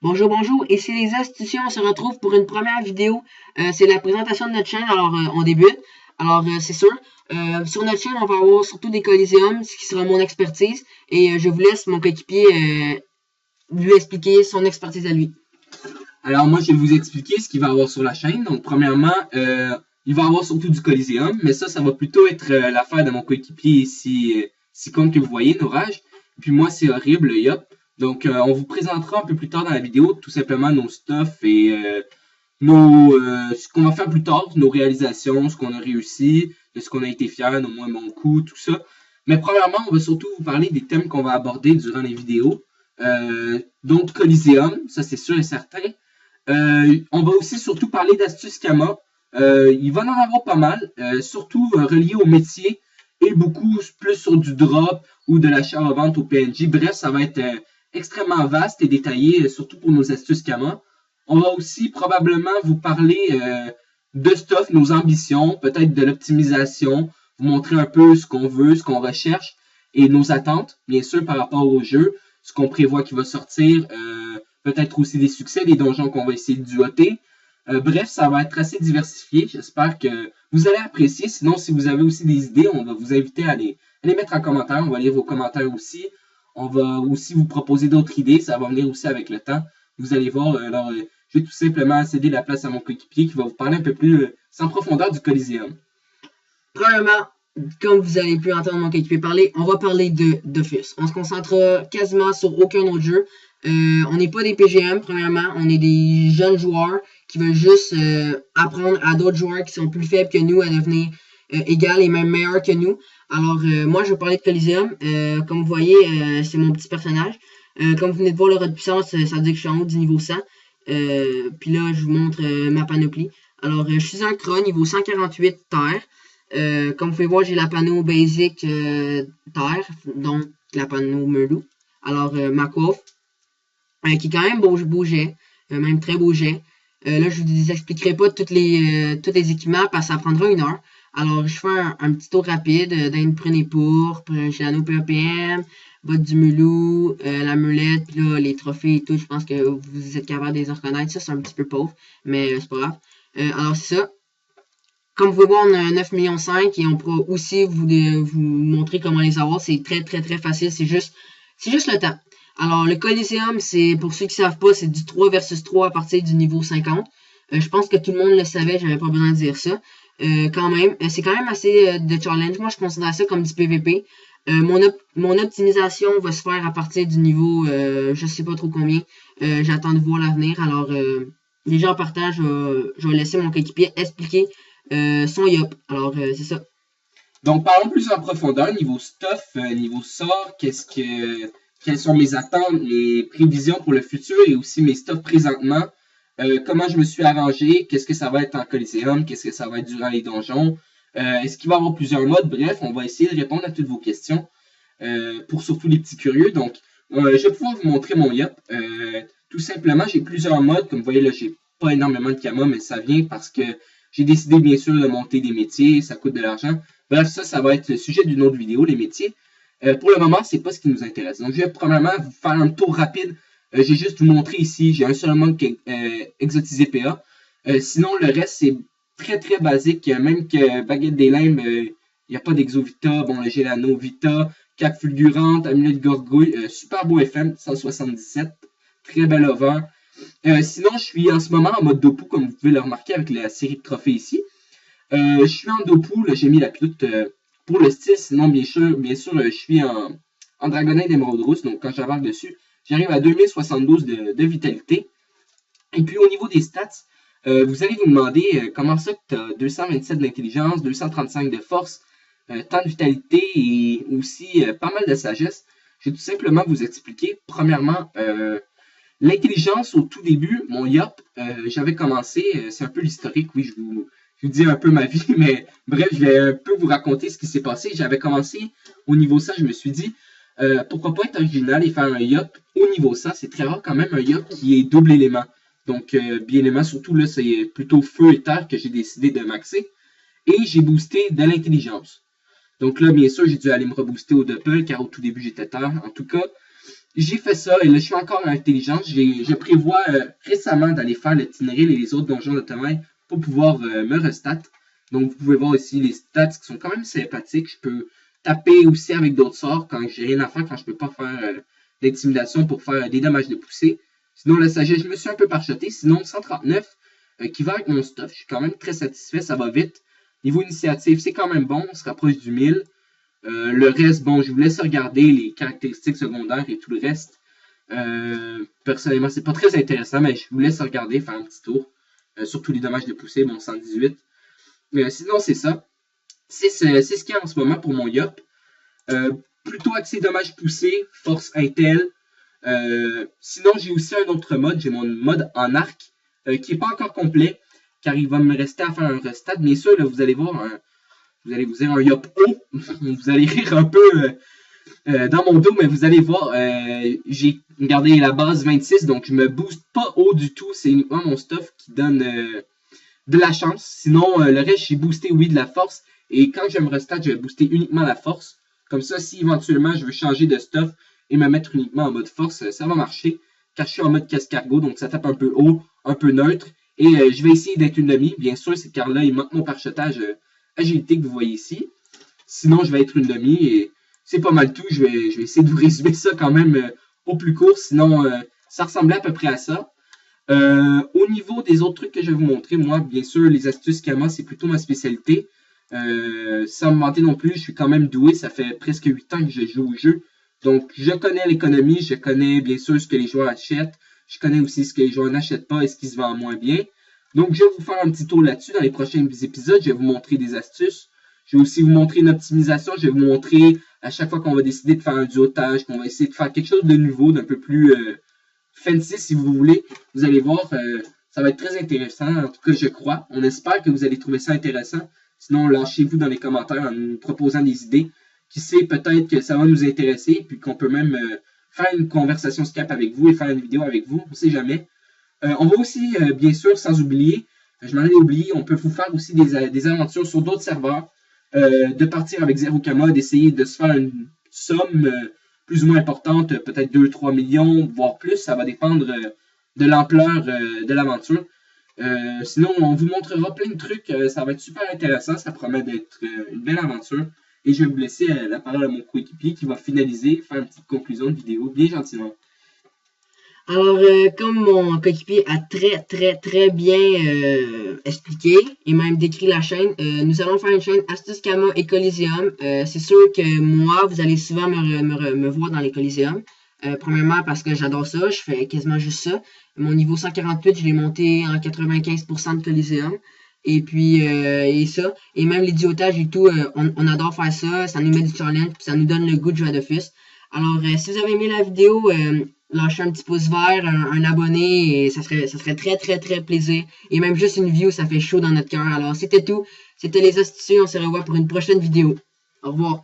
Bonjour, bonjour, ici les astucieux, on se retrouve pour une première vidéo. C'est la présentation de notre chaîne, alors on débute. Alors c'est sûr, sur notre chaîne, on va avoir surtout des coliséums, ce qui sera mon expertise, et je vous laisse mon coéquipier lui expliquer son expertise à lui. Alors moi, je vais vous expliquer ce qu'il va y avoir sur la chaîne. Donc premièrement, il va y avoir surtout du coliséum, mais ça va plutôt être l'affaire de mon coéquipier ici, si compte que vous voyez, Norage. Puis moi, c'est horrible, Yop. Donc on vous présentera un peu plus tard dans la vidéo tout simplement nos stuff et ce qu'on va faire plus tard, nos réalisations, ce qu'on a réussi, de ce qu'on a été fiers, nos moins bons coups, tout ça. Mais premièrement, on va surtout vous parler des thèmes qu'on va aborder durant les vidéos. Donc Coliseum, ça c'est sûr et certain. On va aussi surtout parler d'astuces Kama. Il va en avoir pas mal, surtout reliés au métier et beaucoup plus sur du drop ou de l'achat-revente au PNJ. Bref, ça va être extrêmement vaste et détaillé, surtout pour nos astuces Kama. On va aussi probablement vous parler de stuff, nos ambitions, peut-être de l'optimisation, vous montrer un peu ce qu'on veut, ce qu'on recherche et nos attentes, bien sûr, par rapport au jeu, ce qu'on prévoit qui va sortir, peut-être aussi des succès, des donjons qu'on va essayer de duoter. Bref, ça va être assez diversifié. J'espère que vous allez apprécier. Sinon, si vous avez aussi des idées, on va vous inviter à les mettre en commentaire. On va lire vos commentaires aussi. On va aussi vous proposer d'autres idées. Ça va venir aussi avec le temps. Vous allez voir. Alors, je vais tout simplement céder la place à mon coéquipier qui va vous parler un peu plus sans profondeur du Coliseum. Premièrement, comme vous avez pu entendre mon coéquipier parler, on va parler de Dofus. On se concentrera quasiment sur aucun autre jeu. On n'est pas des PGM, premièrement, on est des jeunes joueurs qui veulent juste apprendre à d'autres joueurs qui sont plus faibles que nous à devenir égal et même meilleurs que nous. Alors, moi, je vais parler de Coliseum. Comme vous voyez, c'est mon petit personnage. Comme vous venez de voir le rat de puissance, ça veut dire que je suis en haut du niveau 100. Puis là, je vous montre ma panoplie. Alors, je suis un Kron, niveau 148 terre. Comme vous pouvez voir, j'ai la panneau basic terre, donc la panneau Merlou. Alors, ma coiffe, qui est quand même beau jet, même très beau jet. Là, je vous expliquerai pas tous les équipements parce que ça prendra une heure. Alors, je fais un petit tour rapide d'un prenez pourpre, j'ai l'anneau PAPM, botte du melou, la mulette, puis là, les trophées et tout, je pense que vous êtes capable de les reconnaître. Ça, c'est un petit peu pauvre, mais c'est pas grave. Alors, c'est ça. Comme vous pouvez voir, on a un 9,5 millions et on pourra aussi vous montrer comment les avoir. C'est très, très, très facile. C'est juste le temps. Alors, le Coliseum, c'est, pour ceux qui savent pas, c'est du 3 versus 3 à partir du niveau 50. Je pense que tout le monde le savait, j'avais pas besoin de dire ça. Quand même, c'est quand même assez de challenge. Moi, je considère ça comme du PVP. Mon optimisation va se faire à partir du niveau, je sais pas trop combien. J'attends de voir l'avenir. Alors, déjà en partant, je vais laisser mon coéquipier expliquer son yop. Alors, c'est ça. Donc, parlons plus en profondeur, niveau stuff, niveau sort, quelles sont mes attentes, mes prévisions pour le futur et aussi mes stuff présentement. Comment je me suis arrangé, qu'est-ce que ça va être en Coliseum, qu'est-ce que ça va être durant les donjons, est-ce qu'il va y avoir plusieurs modes, bref, on va essayer de répondre à toutes vos questions, pour surtout les petits curieux. Donc, je vais pouvoir vous montrer mon yop. Tout simplement, j'ai plusieurs modes, comme vous voyez là, j'ai pas énormément de Kama, mais ça vient parce que j'ai décidé bien sûr de monter des métiers, ça coûte de l'argent. Bref, ça va être le sujet d'une autre vidéo, les métiers. Pour le moment, c'est pas ce qui nous intéresse. Donc, je vais probablement vous faire un tour rapide. J'ai juste vous montrer ici, j'ai un seul mode qui est exotisé PA. Sinon, le reste, c'est très très basique. Même que Baguette des Limbes, il n'y a pas d'Exovita. Bon, j'ai l'anneau Vita, Cap Fulgurante, Amulette Gorgouille, super beau FM, 177. Très bel over. Sinon, je suis en ce moment en mode Dopu, comme vous pouvez le remarquer avec la série de trophées ici. Je suis en Dopu, là, j'ai mis la pilote pour le style. Sinon, bien sûr, je suis en Dragonite d'Émeraude Rousse. Donc, quand j'embarque dessus, j'arrive à 2072 de vitalité. Et puis, au niveau des stats, vous allez vous demander comment ça que tu as 227 d'intelligence, 235 de force, tant de vitalité et aussi pas mal de sagesse. Je vais tout simplement vous expliquer. Premièrement, l'intelligence au tout début, mon yop, j'avais commencé, c'est un peu l'historique, oui, je vous dis un peu ma vie, mais bref, je vais un peu vous raconter ce qui s'est passé. J'avais commencé au niveau 100, je me suis dit, pourquoi pas être original et faire un yop au niveau 100, c'est très rare quand même un yop qui est double élément. Donc, bi-élément, surtout là, c'est plutôt feu et terre que j'ai décidé de maxer. Et j'ai boosté de l'intelligence. Donc là, bien sûr, j'ai dû aller me rebooster au doppel, car au tout début, j'étais terre. En tout cas, j'ai fait ça et là, je suis encore intelligent. Je prévois récemment d'aller faire le Tinril et les autres donjons de Tomaille pour pouvoir me restat. Donc, vous pouvez voir ici les stats qui sont quand même sympathiques. Je peux taper aussi avec d'autres sorts quand j'ai rien à faire, quand je peux pas faire d'intimidation pour faire des dommages de poussée. Sinon, la sagesse, je me suis un peu parchoté. Sinon, 139 qui va avec mon stuff. Je suis quand même très satisfait, ça va vite. Niveau initiative, c'est quand même bon. On se rapproche du 1000. Le reste, bon, je vous laisse regarder les caractéristiques secondaires et tout le reste. Personnellement, c'est pas très intéressant, mais je vous laisse regarder, faire un petit tour. Surtout les dommages de poussée, bon, 118. Sinon, c'est ça. C'est ce qu'il y a en ce moment pour mon Yop. Plutôt axé dommages poussés, force intel. Sinon, j'ai aussi un autre mode. J'ai mon mode en arc, qui n'est pas encore complet, car il va me rester à faire un restat. Bien sûr, là, vous allez voir, vous allez vous dire un Yop haut. Vous allez rire un peu dans mon dos, mais vous allez voir, j'ai gardé la base 26, donc je me booste pas haut du tout. C'est uniquement mon stuff qui donne de la chance. Sinon, le reste, j'ai boosté, oui, de la force. Et quand je me restate, je vais booster uniquement la force. Comme ça, si éventuellement je veux changer de stuff et me mettre uniquement en mode force, ça va marcher. Car je suis en mode cascargo, donc ça tape un peu haut, un peu neutre. Et je vais essayer d'être une demi. Bien sûr, c'est car là, il manque mon parchetage agilité que vous voyez ici. Sinon, je vais être une demi et c'est pas mal tout. Je vais essayer de vous résumer ça quand même au plus court. Sinon, ça ressemblait à peu près à ça. Au niveau des autres trucs que je vais vous montrer, moi, bien sûr, les astuces Kama, c'est plutôt ma spécialité. Sans me mentir non plus, je suis quand même doué. Ça fait presque 8 ans que je joue au jeu. Donc, je connais l'économie, je connais bien sûr ce que les joueurs achètent. Je connais aussi ce que les joueurs n'achètent pas et ce qui se vend moins bien. Donc, je vais vous faire un petit tour là-dessus. Dans les prochains épisodes, je vais vous montrer des astuces. Je vais aussi vous montrer une optimisation. Je vais vous montrer à chaque fois qu'on va décider de faire un duotage, qu'on va essayer de faire quelque chose de nouveau, d'un peu plus fancy si vous voulez. Vous allez voir, ça va être très intéressant. En tout cas, je crois. On espère que vous allez trouver ça intéressant. Sinon, lâchez-vous dans les commentaires en nous proposant des idées. Qui sait, peut-être que ça va nous intéresser, puis qu'on peut même faire une conversation Skype avec vous et faire une vidéo avec vous. On ne sait jamais. On va aussi, bien sûr, sans oublier, je m'en ai oublié, on peut vous faire aussi des aventures sur d'autres serveurs, de partir avec Zero Kama, d'essayer de se faire une somme plus ou moins importante, peut-être 2-3 millions, voire plus, ça va dépendre de l'ampleur de l'aventure. Sinon, on vous montrera plein de trucs, ça va être super intéressant, ça promet d'être une belle aventure. Et je vais vous laisser la parole à mon coéquipier qui va finaliser, faire une petite conclusion de vidéo, bien gentiment. Alors, comme mon coéquipier a très bien expliqué et même décrit la chaîne, nous allons faire une chaîne Astuce Kama et Coliseum. C'est sûr que moi, vous allez souvent me voir dans les Coliseum. Premièrement parce que j'adore ça, je fais quasiment juste ça. Mon niveau 148, je l'ai monté en 95% de Coliseum. Et puis, et ça. Et même les duotages et tout, on adore faire ça. Ça nous met du challenge, puis ça nous donne le goût de jouer d'office. Alors, si vous avez aimé la vidéo, lâchez un petit pouce vert, un abonné, et ça serait très plaisir. Et même juste une view, ça fait chaud dans notre cœur. Alors, c'était tout. C'était les astuces. On se revoit pour une prochaine vidéo. Au revoir.